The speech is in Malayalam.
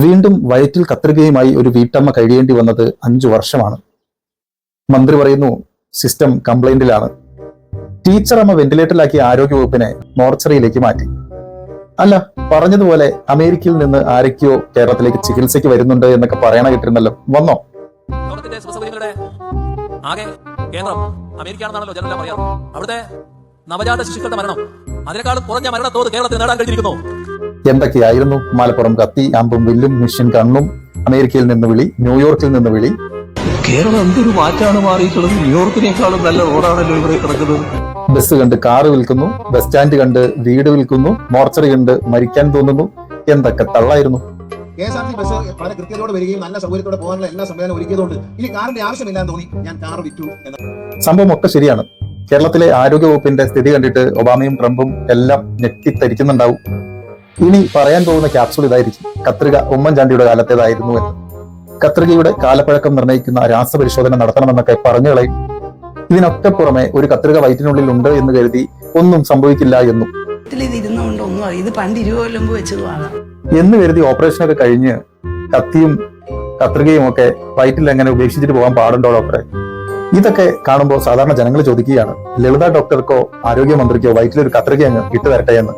വീണ്ടും വയറ്റിൽ കത്രികയുമായി ഒരു വീട്ടമ്മ കഴിയേണ്ടി വന്നത് 5 വർഷമാണ്. മന്ത്രി പറയുന്നു സിസ്റ്റം കംപ്ലൈന്റിലാണ്. ടീച്ചർ അമ്മ വെന്റിലേറ്ററിലാക്കിയ ആരോഗ്യവകുപ്പിനെ മോർച്ചറിയിലേക്ക് മാറ്റി. അല്ല, പറഞ്ഞതുപോലെ അമേരിക്കയിൽ നിന്ന് ആരൊക്കെയോ കേരളത്തിലേക്ക് ചികിത്സയ്ക്ക് വരുന്നുണ്ട് എന്നൊക്കെ പറയണ കിട്ടിരുന്നല്ലോ. വന്നോ? ആകെ കേന്ദ്രം അമേരിക്കയാണെന്നാണല്ലോ ജനറൽ പറയാറ്. അവിടുത്തെ നവജാത ശിശുക്കളുടെ മരണം അതിനേക്കാളും കുറഞ്ഞ മരണത്തോത് കേരളത്തിൽ നേടാൻ കഴിഞ്ഞിരിക്കുന്നു. എന്തൊക്കെയായിരുന്നു? മലപ്പുറം കത്തി, അമ്പും വില്ലും, മിഷൻ കണ്ണും, അമേരിക്കയിൽ നിന്ന് വിളി, ന്യൂയോർക്കിൽ നിന്ന് വിളി. കേരളം എന്തൊരു മാറ്റാണ് മാറിയിട്ടുള്ളത്. ന്യൂയോർക്കിനേക്കാളും നല്ല റോഡാണല്ലോ ഇവിടെ കിടക്കുന്നത്. ബസ് കണ്ട് കാറ് വിൽക്കുന്നു, ബസ് സ്റ്റാൻഡ് കണ്ട് വീട് വിൽക്കുന്നു, മോർച്ചറി കണ്ട് മരിക്കാൻ തോന്നുന്നു. എന്തൊക്കെ തള്ളായിരുന്നു. KSRTC ബസ് വളരെ കൃത്യതയോടെ വരികയും നല്ല സൗകര്യത്തോടെ പോകാനുള്ള എല്ലാ സംവിധാനം ഒരുക്കിയതുകൊണ്ട് ഇനി കാറിന്റെ ആവശ്യമില്ലാന്ന് തോന്നി ഞാൻ കാർ വിറ്റു. സംഭവം ഒക്കെ ശരിയാണ്. കേരളത്തിലെ ആരോഗ്യവകുപ്പിന്റെ സ്ഥിതി കണ്ടിട്ട് ഒബാമയും ട്രംപും എല്ലാം ഞെട്ടിത്തരിക്കുന്നുണ്ടാവും. ഇനി പറയാൻ പോകുന്ന ക്യാപ്സൂൾ ഇതായിരിക്കും: കത്രിക ഉമ്മൻചാണ്ടിയുടെ കാലത്തേതായിരുന്നു എന്ന്. കത്രികയുടെ കാലപ്പഴക്കം നിർണ്ണയിക്കുന്ന രാസപരിശോധന നടത്തണമെന്നൊക്കെ പറഞ്ഞു കളയും. ഇതിനൊക്കെ പുറമെ ഒരു കത്രിക വയറ്റിനുള്ളിൽ ഉണ്ട് എന്ന് കരുതി ഒന്നും സംഭവിക്കില്ല എന്നും എന്ന് കരുതി ഓപ്പറേഷനൊക്കെ കഴിഞ്ഞ് കത്തിയും കത്രികയും ഒക്കെ വയറ്റിൽ എങ്ങനെ ഉപേക്ഷിച്ചിട്ട് പോകാൻ പാടുണ്ടോ ഡോക്ടറെ? ഇതൊക്കെ കാണുമ്പോൾ സാധാരണ ജനങ്ങൾ ചോദിക്കുകയാണ്, ലളിത ഡോക്ടർക്കോ ആരോഗ്യമന്ത്രിക്കോ വയറ്റിലൊരു കത്രിക അങ്ങ് ഇട്ട് തരട്ടെ എന്ന്.